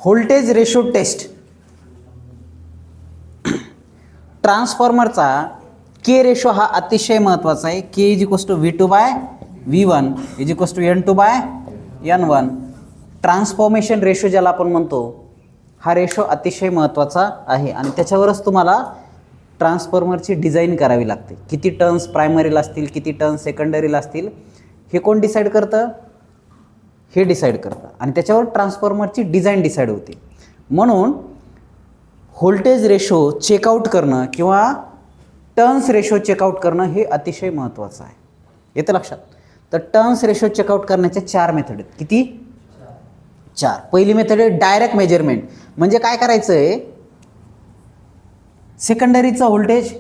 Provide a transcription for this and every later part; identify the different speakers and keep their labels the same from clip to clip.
Speaker 1: Voltage ratio test. ट्रान्सफॉर्मरचा K ratio हा अतिशय महत्त्वाचा आहे. K is equals to V2/V1 is equals to N2/N1. Transformation ratio ज्याला आपण म्हणतो हा रेशो अतिशय महत्त्वाचा आहे आणि त्याच्यावरच तुम्हाला ट्रान्सफॉर्मरची डिझाईन करावी लागते. किती टर्न्स प्रायमरीला असतील, किती टर्न्स सेकंडरीला असतील, हे कोण डिसाईड करतं? हे डिसाईड करतं आणि त्याच्यावर ट्रान्सफॉर्मरची डिझाईन डिसाईड होते. म्हणून व्होल्टेज रेशो चेकआउट करणं किंवा टर्न्स रेशो चेकआउट करणं हे अतिशय महत्त्वाचं आहे. येतं लक्षात? तर टर्न्स रेशो चेकआउट करण्याच्या 4 मेथड आहेत. किती? 4. पहिली मेथड आहे डायरेक्ट मेजरमेंट. म्हणजे काय करायचं आहे? सेकंडरीचं व्होल्टेज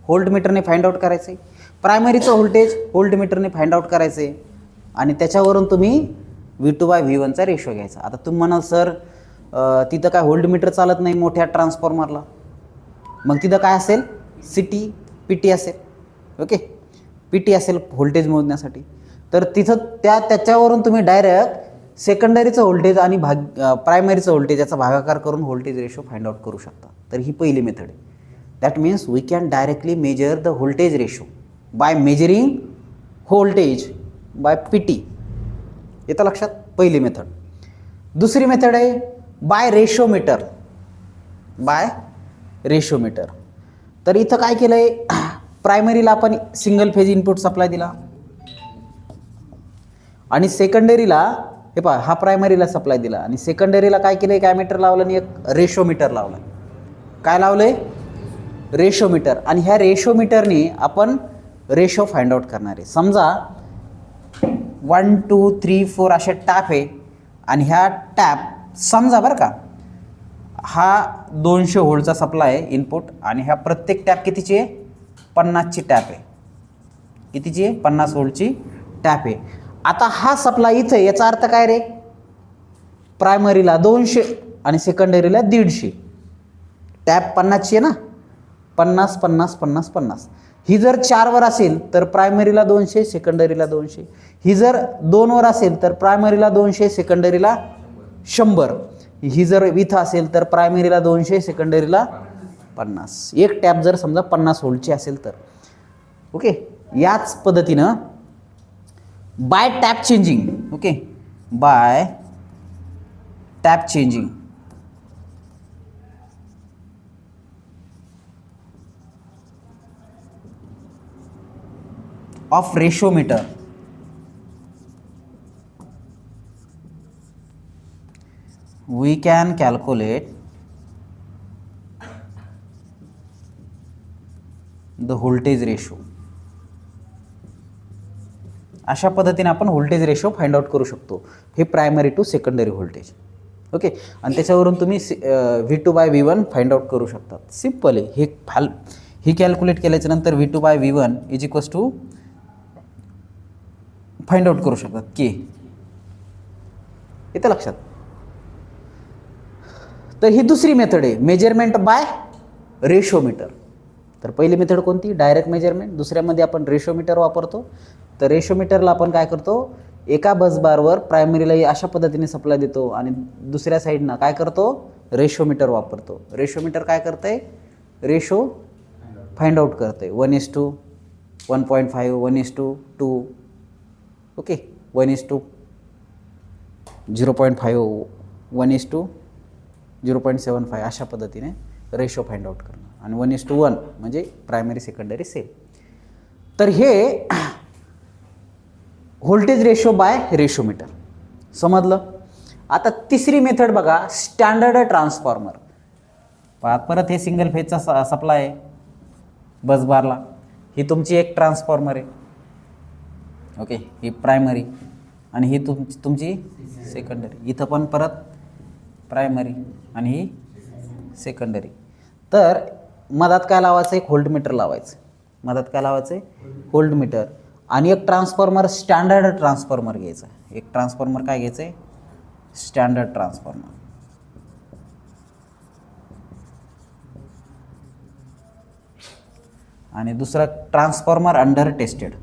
Speaker 1: व्होल्टमीटरने फाइंड आउट करायचं आहे, प्रायमरीचं व्होल्टेज व्होल्टमीटरने फाइंड आउट करायचं आहे आणि त्याच्यावरून तुम्ही V2/V1चा रेशो घ्यायचा. आता तुम्ही म्हणाल सर तिथं काय व्होल्टमीटर चालत नाही मोठ्या ट्रान्सफॉर्मरला, मग तिथं काय असेल? CT PT असेल. ओके, PT असेल व्होल्टेज मोजण्यासाठी. तर तिथं त्याच्यावरून तुम्ही डायरेक्ट सेकंडरीचं व्होल्टेज आणि प्रायमरीचं व्होल्टेज याचा भागाकार करून व्होल्टेज रेशो फाइंड आउट करू शकता. तर ही पहिली मेथड आहे. That means we can directly measure the voltage ratio by measuring voltage by PT. येतं लक्षात? पहिली मेथड. दुसरी मेथड आहे बाय रेशोमीटर. बाय रेशोमीटर. तर इथं काय केलं आहे? प्रायमरीला आपण सिंगल फेज इनपुट सप्लाय दिला आणि सेकंडरीला हे पहा हा प्रायमरीला सप्लाय दिला आणि सेकंडरीला काय केलं आहे? काय मीटर लावलं आणि एक रेशोमीटर लावलं. काय लावलं आहे? रेशोमीटर. आणि ह्या रेशोमीटरने आपण रेशो फाइंड आउट करणार आहे. समजा 1 2 3 4 असे टॅप आहे आणि ह्या टॅप समजा बरं का हा 200 व्होल्टचा सप्लाय आहे इनपुट आणि ह्या प्रत्येक टॅप कितीची आहे? 50ची टॅप आहे. कितीची आहे? 50 व्होल्टची टॅप आहे. आता हा सप्लाय इथे, याचा अर्थ काय रे? प्रायमरीला 200 आणि सेकंडरीला 150. टॅप 50ची आहे ना, 50 50 50 50. ही जर 4 वर असेल तर प्रायमरीला 200 सेकंडरीला 200. ही जर 2 वर असेल तर प्रायमरीला 200 सेकंडरीला 100. ही जर इथं असेल तर प्रायमरीला 200 सेकंडरीला 50. एक टॅप जर समजा 50 व्होल्टची असेल तर. ओके, याच पद्धतीनं by tap changing. Okay, by tap changing of ratiometer we can calculate the voltage ratio. अशा पद्धतीने आपण व्होल्टेज रेशो फाइंड आउट करू शकतो. हे primary to secondary voltage. Okay, आणि त्याच्यावरून तुम्ही V2/V1 फाइंड आउट करू शकता. सिम्पल आहे. हे कॅल्क्युलेट केल्याच्या नंतर V2/V1 is equals to find out करू शकतात के. येतं लक्षात? तर ही दुसरी मेथड आहे मेजरमेंट बाय रेशोमीटर. तर पहिली मेथड कोणती? Direct measurement. दुसऱ्यामध्ये आपण रेशोमीटर वापरतो. तर रेशोमीटरला आपण काय करतो? एका बसबारवर प्रायमरीला अशा पद्धतीने सप्लाय देतो आणि दुसऱ्या साईडनं काय करतो? रेशोमीटर वापरतो. रेशोमीटर काय करतंय? रेशो फाइंड आउट करतंय. 1:1, 1.5, 1:2. ओके, 1:0.5, 1:0.75 अशा पद्धतीने रेशो फाइंड आउट करणं आणि 1:1 म्हणजे प्रायमरी सेकंडरी सेम. तर हे व्होल्टेज रेशो बाय रेशोमीटर. समजलं? आता तिसरी मेथड बघा, स्टँडर्ड ट्रान्सफॉर्मर. परत हे सिंगल फेजचा सप्लाय आहे बसबारला. ही तुमची एक ट्रान्सफॉर्मर आहे. ओके, ही प्रायमरी आणि ही तुमची सेकंडरी. इथं पण परत प्रायमरी आणि ही सेकंडरी. तर मधात काय लावायचं? एक व्होल्टमीटर लावायचं. मधात काय लावायचं? व्होल्टमीटर. आणि एक ट्रान्सफॉर्मर स्टँडर्ड ट्रान्सफॉर्मर घ्यायचा. एक ट्रान्सफॉर्मर काय घ्यायचं आहे? Standard transformer. आणि दुसरा transformer under tested.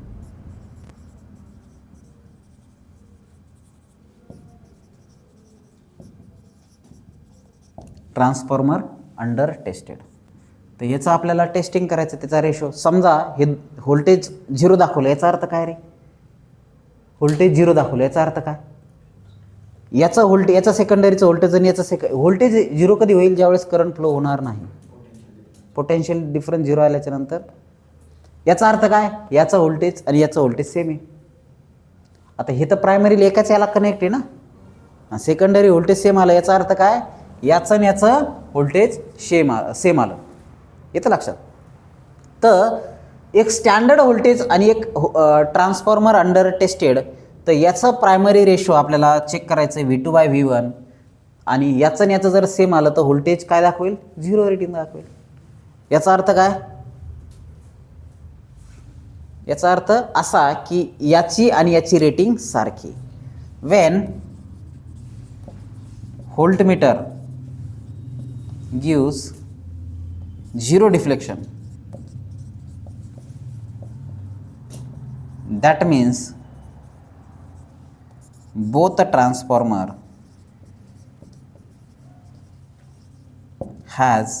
Speaker 1: Transformer under tested. तर याचं आपल्याला टेस्टिंग करायचं, त्याचा रेशो. समजा हे व्होल्टेज 0 दाखवलं, याचा अर्थ काय रे? व्होल्टेज 0 दाखवलं याचा अर्थ काय? याचा व्होल्टेज, याचा सेकंडरीचं व्होल्टेज आणि याचं व्होल्टेज 0 कधी होईल? ज्यावेळेस करंट फ्लो होणार नाही, पोटेन्शियल डिफरन्स 0 आल्याच्या नंतर. याचा अर्थ काय? याचा व्होल्टेज आणि याचं व्होल्टेज सेम आहे. आता हे तर प्रायमरीला एकाच याला कनेक्ट आहे ना, सेकंडरी व्होल्टेज सेम आलं, याचा अर्थ काय? याचं आणि याचं व्होल्टेज सेम आलं. येतं लक्षात? तर एक स्टँडर्ड व्होल्टेज आणि एक ट्रान्सफॉर्मर अंडर टेस्टेड, तर याचं प्रायमरी रेशो आपल्याला चेक करायचं आहे V2/V1, आणि याचं आणि याचं जर सेम आलं तर व्होल्टेज काय दाखवेल? 0 रेटिंग दाखवेल. याचा अर्थ काय? याचा अर्थ असा की याची आणि याची रेटिंग सारखी. Wien voltmeter gives 0 deflection, that means both the transformer has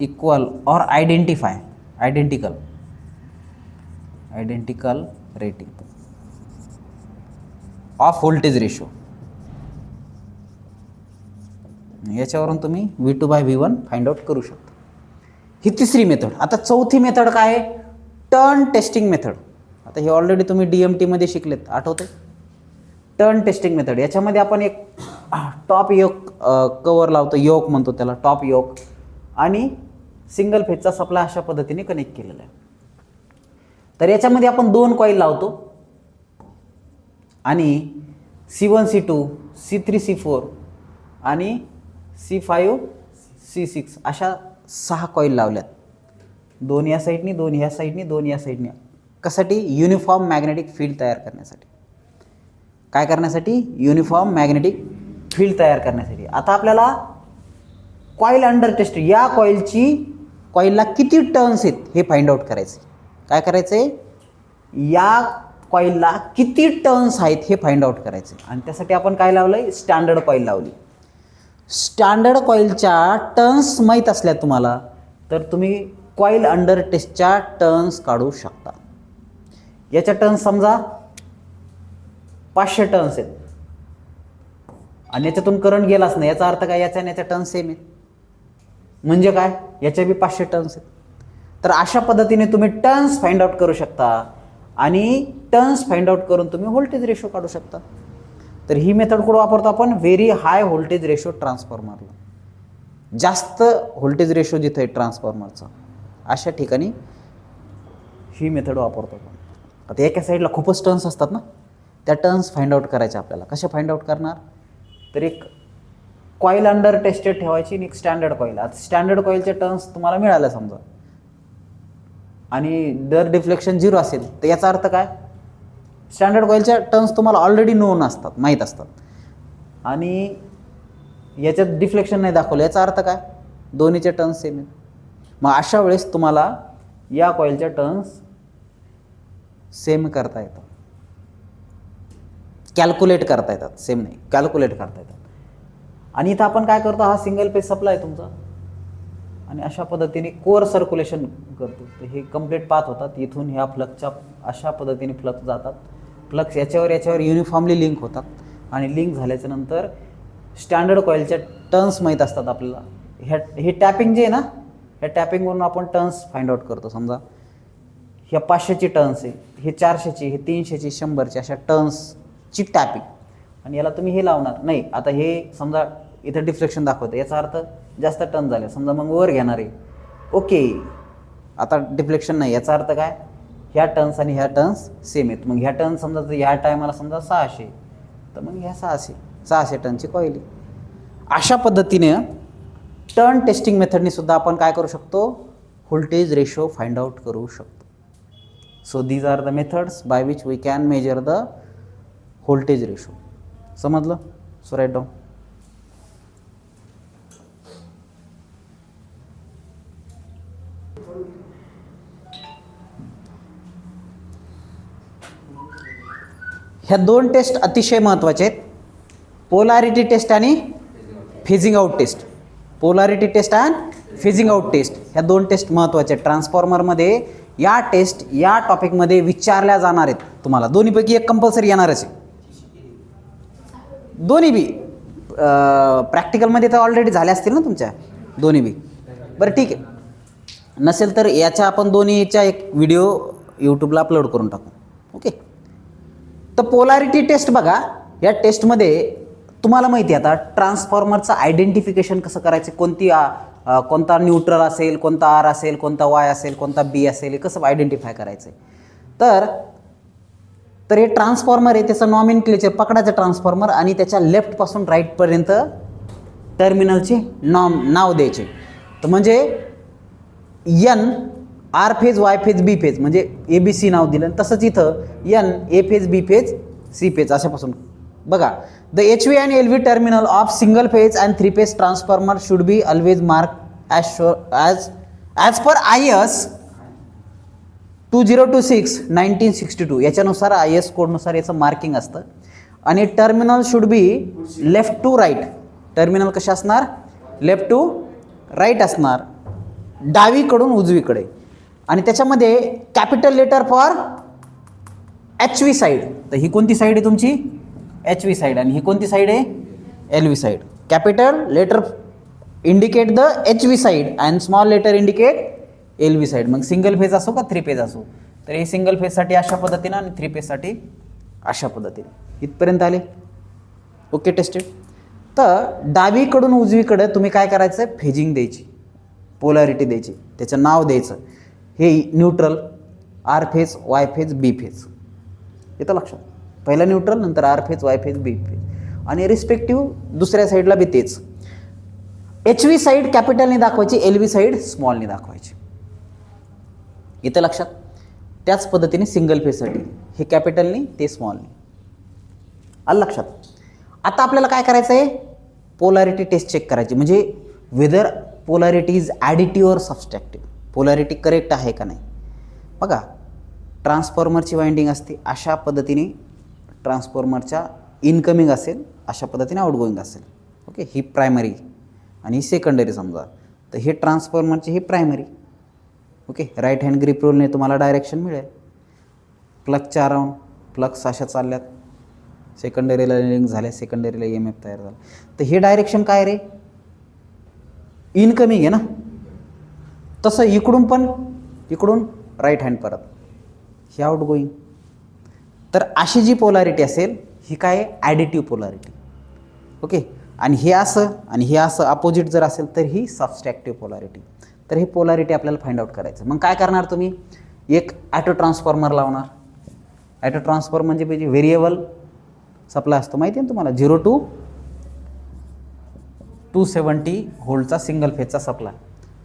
Speaker 1: equal or identical rating of voltage ratio. याच्यावरून तुम्ही V2/V1 फाइंड आउट करू शकता. ही तिसरी मेथड. आता चौथी मेथड काय आहे? Turn testing method. आता हे ऑलरेडी तुम्ही DMT मध्ये शिकलेत, आठवते? Turn testing method. याच्यामध्ये आपण एक टॉप योक कवर लावतो, योक म्हणतो त्याला, टॉप योक, आणि सिंगल फेजचा सप्लाय अशा पद्धतीने कनेक्ट केलेला आहे. तर याच्यामध्ये आपण 2 कॉईल लावतो आणि C1 C2 C3 C4 आणि C5 C6 अशा 6 कॉईल लावल्यात. 2 या साईडनी, 2 ह्या साईडनी, 2 या साईडनी. कशासाठी? युनिफॉर्म मॅग्नेटिक फील्ड तयार करण्यासाठी. काय करण्यासाठी? युनिफॉर्म मॅग्नेटिक फील्ड तयार करण्यासाठी. आता आपल्याला कॉईल अंडर टेस्ट, या कॉईलला किती टर्न्स आहेत हे फाइंड आउट करायचे. काय करायचे? या कॉईलला किती टर्न्स आहेत हे फाइंड आउट करायचे. आणि त्यासाठी आपण काय लावलंय? स्टँडर्ड कॉईल लावली. स्टँडर्ड कॉईलच्या टर्न्स माहीत असल्या तुम्हाला, तर तुम्ही कॉईल अंडर टेस्टच्या टर्न्स काढू शकता. याच्या टर्न्स समजा 500 टर्न्स आहेत आणि याच्यातून करंट गेलाच नाही, याचा अर्थ काय? याच्या आणि याच्या टर्न्स सेम आहेत. म्हणजे काय? याच्या बी 500 टर्न्स आहेत. तर अशा पद्धतीने तुम्ही टर्न्स फाइंड आउट करू शकता आणि टर्न्स फाइंड आउट करून तुम्ही व्होल्टेज रेशो काढू शकता. तर ही मेथड कुठं वापरतो आपण? व्हेरी हाय व्होल्टेज रेशो ट्रान्सफॉर्मरला. जास्त व्होल्टेज रेशो जिथे आहे ट्रान्सफॉर्मरचा, अशा ठिकाणी ही मेथड वापरतो आपण. आता एका साईडला खूपच टर्न्स असतात ना, त्या टर्न्स फाइंड आउट करायच्या आपल्याला. कशा फाइंड आउट करणार? तर एक कॉईल अंडर टेस्टेड ठेवायची आणि एक स्टँडर्ड कॉईल. आता स्टँडर्ड कॉईलचे टर्न्स तुम्हाला मिळाले समजा, आणि दर डिफ्लेक्शन 0 असेल, तर याचा अर्थ काय? स्टँडर्ड कॉईलच्या टर्न्स तुम्हाला ऑलरेडी नोन असतात, माहीत असतात, आणि याच्यात डिफ्लेक्शन नाही दाखवलं, याचा अर्थ काय? दोन्हीचे टर्न्स सेम आहेत. मग अशा वेळेस तुम्हाला या कॉईलच्या टर्न्स सेम करता येतात, कॅल्क्युलेट करता येतात. सेम नाही, कॅल्क्युलेट करता येतात. आणि इथं आपण काय करतो? हा सिंगल पेज सप्लाय तुमचा, आणि अशा पद्धतीने कोअर सर्क्युलेशन करतो. तर हे कंप्लीट पाथ होतात. इथून ह्या फ्लक्सच्या अशा पद्धतीने फ्लक्स जातात. फ्लक्स याच्यावर युनिफॉर्मली लिंक होतात, आणि लिंक झाल्याच्या नंतर स्टँडर्ड कॉईलच्या टर्न्स माहीत असतात आपल्याला. हे टॅपिंग जे आहे ना, ह्या टॅपिंगवरून आपण टर्न्स फाइंड आउट करतो. समजा ह्या 500ची टर्न्स आहे, हे 400ची, हे 300ची, 100ची, अशा टर्न्सची टॅपिंग. आणि याला तुम्ही हे लावणार नाही. आता हे समजा इथं डिफ्लेक्शन दाखवतं, याचा अर्थ जास्त टर्न झाले. समजा मग वर घेणार आहे, ओके, आता डिफ्लेक्शन नाही, याचा अर्थ काय? ह्या टर्न्स आणि ह्या टर्न्स सेम आहेत. मग ह्या टर्न्स समजा ह्या टायमाला समजा 600, तर मग ह्या 600 टर्नची कॉईल. अशा पद्धतीने टर्न टेस्टिंग मेथडने सुद्धा आपण काय करू शकतो? व्होल्टेज रेशो फाइंड आउट करू शकतो. So these are the methods by which we can measure the voltage ratio. समजलं? So right down. ह्या 2 टेस्ट अतिशय महत्त्वाचे आहेत, पोलॅरिटी टेस्ट आणि phasing out test, polarity test and phasing out test, ह्या दोन टेस्ट महत्त्वाच्या आहेत ट्रान्सफॉर्मरमध्ये. या टेस्ट या टॉपिकमध्ये विचारल्या जाणार आहेत तुम्हाला. दोन्हीपैकी एक कंपल्सरी येणारच आहे. दोन्ही बी प्रॅक्टिकलमध्ये तर ऑलरेडी झाल्या असतील ना तुमच्या दोन्ही बी. बरं ठीक आहे, नसेल तर याच्या आपण दोन्हीच्या एक व्हिडिओ यूट्यूबला अपलोड करून टाकू. ओके, तर पोलॅरिटी टेस्ट बघा. या टेस्टमध्ये तुम्हाला माहिती आहे आता ट्रान्सफॉर्मरचं आयडेंटिफिकेशन कसं करायचं, कोणता न्यूट्रल असेल, कोणता आर असेल, कोणता वाय असेल, कोणता बी असेल, हे कसं आयडेंटिफाय करायचं आहे. तर हे ट्रान्सफॉर्मर आहे, त्याचं नॉमेनक्लेचर पकडायचं ट्रान्सफॉर्मर आणि त्याच्या लेफ्टपासून राईटपर्यंत टर्मिनलचे नाव द्यायचे. तर म्हणजे N R phase, Y phase, B phase म्हणजे ए बी सी नाव दिलं. तसंच इथं N A phase, B phase, C phase अशापासून बघा. The H V and L V terminal of single phase and three phase transformer should be always mark as per IS 2026/1962. याच्यानुसार IS कोडनुसार याचं marking असतं. आणि terminal should be left to right. Terminal कसे असणार, left to right असणार, डावीकडून उजवीकडे. आणि त्याच्यामध्ये capital letter for HV side. तर ही कोणती साईड आहे तुमची, HV साईड, आणि ही कोणती साईड आहे, LV side. Capital letter indicate the HV side and small letter indicate LV side. मग सिंगल फेज असो का थ्री फेज असो, तर हे सिंगल फेजसाठी अशा पद्धतीनं आणि थ्री फेजसाठी अशा पद्धतीने. इथपर्यंत आले. Okay tested. तर डावीकडून उजवीकडे तुम्ही काय करायचं, फेजिंग द्यायची, पोलॅरिटी द्यायची, त्याचं नाव द्यायचं. हे neutral, R phase, Y phase, B phase. येतं लक्षात. पहिला न्यूट्रल, नंतर R phase, Y phase, B phase, आणि रिस्पेक्टिव्ह दुसऱ्या साईडला बी तेच. HV साईड कॅपिटलने दाखवायची, LV साईड स्मॉलने दाखवायची. येतं लक्षात. त्याच पद्धतीने सिंगल फेजसाठी हे कॅपिटलने, ते स्मॉलने. आलं लक्षात. आता आपल्याला काय करायचं आहे, पोलॅरिटी टेस्ट चेक करायची, म्हणजे वेदर पोलॅरिटी इज ॲडिटिव्ह और सबस्ट्रॅक्टिव्ह, पोलॅरिटी करेक्ट आहे का नाही. बघा, ट्रान्सफॉर्मरची वाइंडिंग असते अशा पद्धतीने, ट्रान्सफॉर्मरच्या इनकमिंग असेल अशा पद्धतीने आउटगोईंग असेल. ओके, ही प्रायमरी आणि ही सेकंडरी समजा. तर हे ट्रान्सफॉर्मरची ही primary. Okay, right hand grip रूलने तुम्हाला डायरेक्शन मिळेल. प्लगच्या अराउंड प्लग्स अशा चालल्यात, सेकंडरीला लिंक झाल्या, सेकंडरीला EMF तयार झाला. तर हे डायरेक्शन काय रे, इनकमिंग आहे ना. तसं इकडून पण, इकडून राईट हँड परत, ही आउटगोईंग. तर अशी जी पोलॅरिटी असेल ही काय आहे, ॲडिटिव्ह पोलॅरिटी. ओके, आणि हे असं आणि हे असं अपोजिट जर असेल तर ही सबस्ट्रॅक्टिव्ह पोलॅरिटी. तर हे पोलॅरिटी आपल्याला फाइंड आउट करायचं. मग काय करणार तुम्ही, एक ॲटो ट्रान्सफॉर्मर लावणार. ॲटो ट्रान्सफॉर्मर म्हणजे व्हेरिएबल सप्लाय असतो, माहिती आहे ना तुम्हाला, 0 to 270 व्होल्टचा सिंगल फेजचा सप्लाय.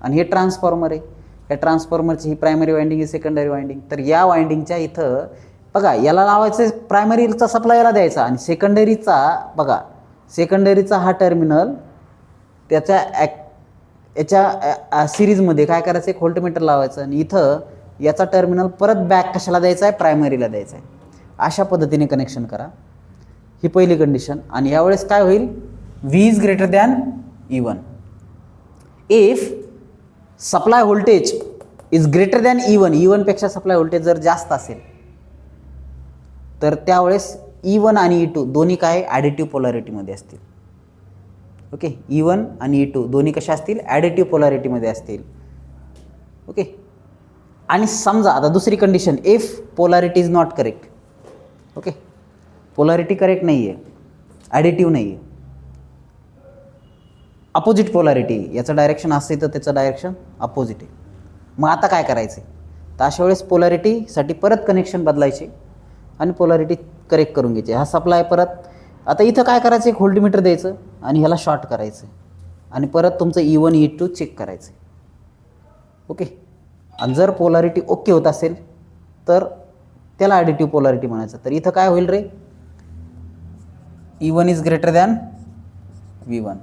Speaker 1: आणि हे ट्रान्सफॉर्मर आहे. या ट्रान्सफॉर्मरची ही प्रायमरी वाइंडिंग आहे, सेकंडरी वाइंडिंग. तर या वाइंडिंगच्या इथं बघा, याला लावायचं प्रायमरीचा सप्लाय याला द्यायचा, आणि सेकंडरीचा बघा, सेकंडरीचा हा टर्मिनल त्याच्या याच्या सिरीजमध्ये काय करायचं, एक व्होल्टमीटर लावायचं, आणि इथं याचा टर्मिनल परत बॅक कशाला द्यायचा आहे, प्रायमरीला द्यायचा आहे. अशा पद्धतीने कनेक्शन करा. ही पहिली कंडिशन. आणि यावेळेस काय होईल, V is greater than E1. If supply voltage is greater than E1, E1 पेक्षा सप्लाय व्होल्टेज जर जास्त असेल तर त्यावेळेस E1 आणि E2 दोन्ही काय ॲडिटिव्ह पोलॅरिटीमध्ये असतील. ओके, E1 आणि E2 दोन्ही कशा असतील, ॲडिटिव्ह पोलॅरिटीमध्ये असतील. ओके, आणि समजा आता दुसरी condition, if polarity is not correct. Okay, polarity correct नाही आहे, ॲडिटिव्ह नाही आहे, अपोजिट पोलॅरिटी, याचं डायरेक्शन असते तर त्याचं डायरेक्शन अपोजिट आहे. मग आता काय करायचं, तर अशा वेळेस पोलॅरिटीसाठी परत कनेक्शन बदलायचे आणि पोलॅरिटी करेक्ट करून घ्यायची. हा सप्लाय परत, आता इथं काय करायचं, एक व्होल्टमीटर द्यायचं आणि ह्याला शॉर्ट करायचं आणि परत तुमचं E1 E2 चेक करायचं. ओके, आणि जर पोलॅरिटी ओके होत असेल तर त्याला ॲडिटिव्ह पोलॅरिटी म्हणायचं. तर इथं काय होईल रे, E1 is greater than V1,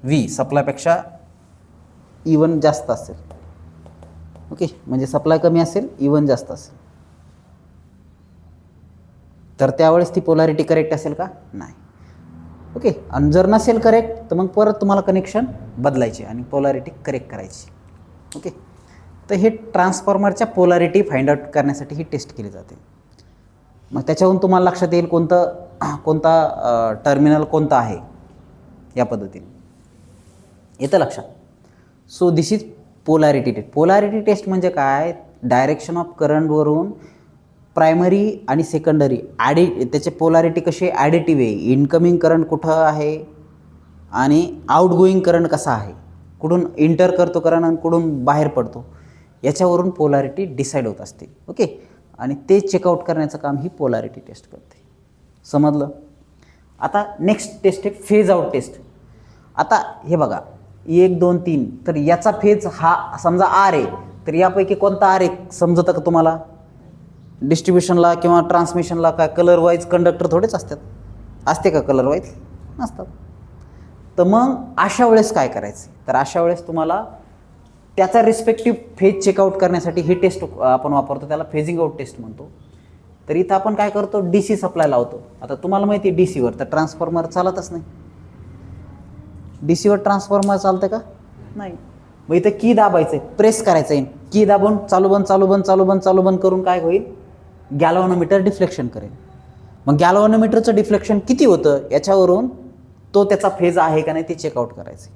Speaker 1: V सप्लायपेक्षा E1 जास्त असेल. ओके, म्हणजे सप्लाय कमी असेल, E1 जास्त असेल, तर त्यावेळेस ती पोलॅरिटी करेक्ट असेल का, नाही. ओके. आणि जर नसेल करेक्ट तर मग परत तुम्हाला कनेक्शन बदलायचे आणि पोलॅरिटी करेक्ट करायची. ओके. तर हे ट्रान्सफॉर्मरच्या पोलॅरिटी फाइंड आउट करण्यासाठी ही टेस्ट केली जाते. मग त्याच्यावरून तुम्हाला लक्षात येईल कोणता टर्मिनल कोणता आहे या पद्धतीने येतं लक्षात. So this is polarity test. Polarity test म्हणजे काय, डायरेक्शन ऑफ करंटवरून प्रायमरी आणि सेकंडरी त्याचे पोलॅरिटी कशी ॲडिटिव्ह आहे, इनकमिंग करंट कुठं आहे आणि आउटगोईंग करंट कसा आहे, कुठून इंटर करतो करंट आणि कुठून बाहेर पडतो, याच्यावरून पोलॅरिटी डिसाईड होत असते. ओके. आणि ते चेकआउट करण्याचं काम ही पोलॅरिटी टेस्ट करते. समजलं. आता नेक्स्ट टेस्ट आहे फेज आउट टेस्ट. आता हे बघा 1 2 3, तर याचा फेज हा समजा आर आहे, तर यापैकी कोणता आर आहे समजतं का तुम्हाला. डिस्ट्रीब्युशनला किंवा ट्रान्समिशनला काय कलर वाईज कंडक्टर थोडेच असते का कलर वाईज नसतात. तर मग अशा वेळेस काय करायचं, तर अशा वेळेस तुम्हाला त्याचा रिस्पेक्टिव्ह फेज चेकआउट करण्यासाठी ही टेस्ट आपण वापरतो, त्याला फेजिंग आउट टेस्ट म्हणतो. तर इथं आपण काय करतो, DC सप्लाय लावतो. आता तुम्हाला माहिती आहे DCवर तर ट्रान्सफॉर्मर चालतच नाही. DCवर ट्रान्सफॉर्मर चालतं का नाही. मग इथं की दाबायचं आहे, प्रेस करायचं आहे, की दाबून चालू बंद करून काय होईल, गॅल्व्हॅनोमीटर डिफ्लेक्शन करेल. मग गॅल्व्हॅनोमीटरचं डिफ्लेक्शन किती होतं याच्यावरून तो त्याचा फेज आहे का नाही ते चेकआउट करायचं.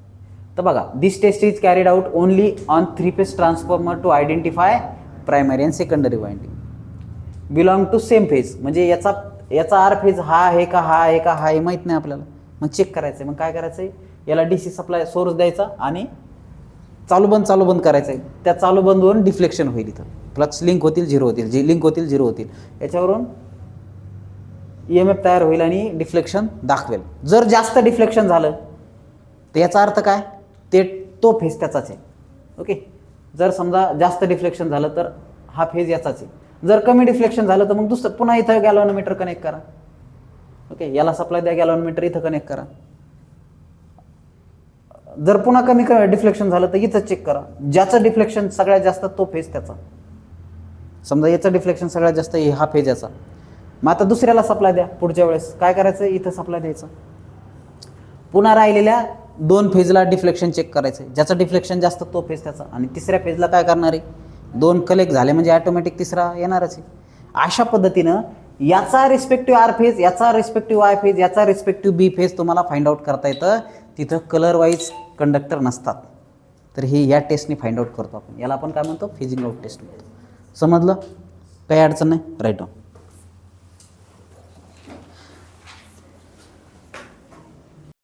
Speaker 1: तर बघा, this test is carried out only on 3 phase transformer to identify primary and secondary winding belong to same phase. म्हणजे याचा आर फेज हा आहे का हे माहीत नाही आपल्याला. मग चेक करायचं आहे. मग काय करायचं आहे, याला DC सप्लाय सोर्स द्यायचा आणि चालू बंद करायचं आहे. त्या चालू बंदवरून डिफ्लेक्शन होईल. इथं फ्लक्स लिंक होतील, झिरो होतील. याच्यावरून EMF तयार होईल आणि डिफ्लेक्शन दाखवेल. जर जास्त डिफ्लेक्शन झालं तर याचा अर्थ काय, तो फेज त्याचाच आहे. ओके. जर समजा जास्त डिफ्लेक्शन झालं तर हा फेज याचाच आहे. जर कमी डिफ्लेक्शन झालं तर मग दुसरं पुन्हा इथं गॅल्व्हॅनोमीटर कनेक्ट करा. ओके. याला सप्लाय द्या, गॅल्व्हॅनोमीटर इथं कनेक्ट करा. जर पुन्हा कमी डिफ्लेक्शन झालं तर इथं चेक करा. ज्याचं डिफ्लेक्शन सगळ्यात जास्त तो फेज त्याचा. समजा याचं डिफ्लेक्शन सगळ्यात जास्त हा फेज याचा. मग आता दुसऱ्याला सप्लाय द्या. पुढच्या वेळेस काय करायचं, इथं सप्लाय द्यायचं. पुन्हा राहिलेल्या 2 फेजला डिफ्लेक्शन चेक करायचं. ज्याचं डिफ्लेक्शन जास्त तो फेज त्याचा. आणि तिसऱ्या फेजला काय करणार आहे, 2 कलेक्ट झाले म्हणजे ऑटोमॅटिक तिसरा येणारच आहे. अशा पद्धतीनं याचा रिस्पेक्टिव्ह आर फेज, याचा रिस्पेक्टिव्ह वाय फेज, याचा रिस्पेक्टिव्ह बी फेज तुम्हाला फाइंड आउट करता येतं. तिथं कलर वाईज कंडक्टर नसतात. तर हे या टेस्टने फाइंड आउट करतो आपण. याला आपण काय म्हणतो, फेजिंग आउट टेस्ट म्हणतो. समजलं. काही अडचण नाही. Right on.